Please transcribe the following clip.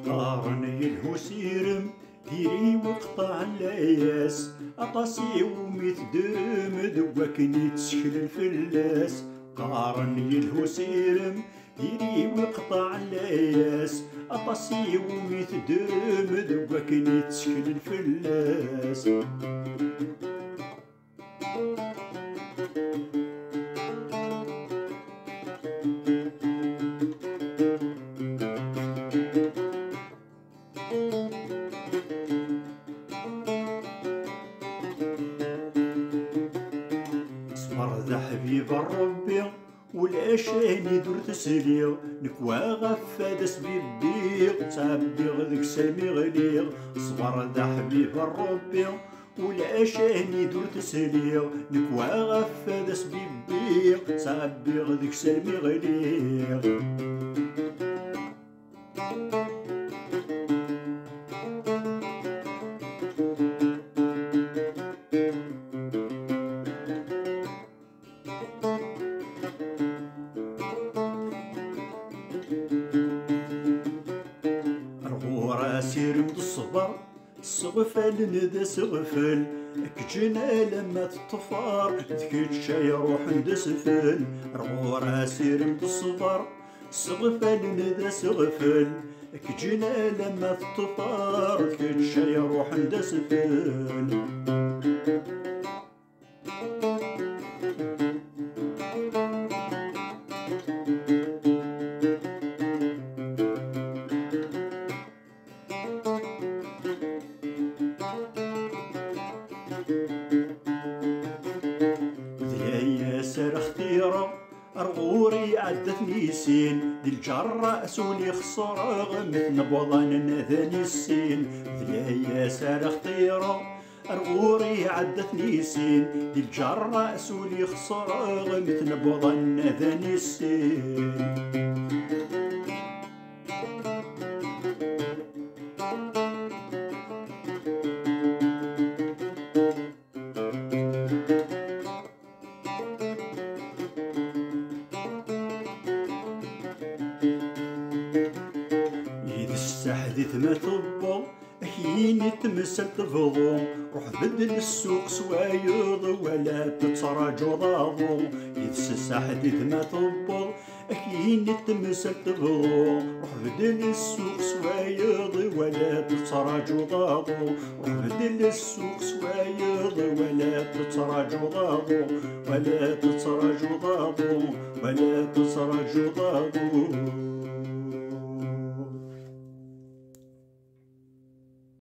قارن يلهو سيرم ديري وقطع العياس أطاسي وميت درم ذوكني تسكل الفلاس. قارن يلهو سيرم ديري وقطع العياس أطاسي وميت درم ذوكني تسكل الفلاس. صبر ذا حبيب الربي والعشاني دور تسليغ نكوى غفاد سبيبيغ تعبيغ ذك سلمي غليغ. صبر ذا حبيب الربي والعشاني دور تسليغ نكوى غفاد سبيبيغ تعبيغ ذك سلمي غليغ. سيرم الصبر الصغفل ندى سغفل كجنا لما تطفر ذكتشا يروح ند سفل. رغورا سيرم الصبر الصغفل ندى سغفل كجنا لما تطفر ذكتشا يروح ند سفل. سار اختيرا رغوري عدتني سين دي الجرة سولي خسرا مثل بوضان ذاني السين. ذيا سار اختيرا رغوري عدتني سين دي الجرة سولي خسرا مثل بوضان ذاني السين. حديث ما طبو أكيني تمثل تفضو روح بدل السوق سوايض ولا تتراجو ضاضو. يدسس حديث ما طبو أكيني تمثل تفضو روح بدل السوق سوايض ولا تتراجو ضاضو. روح بدل السوق سوايض ولا تتراجو ضاضو ولا تتراجو ضاضو ولا تتراجو ضاضو.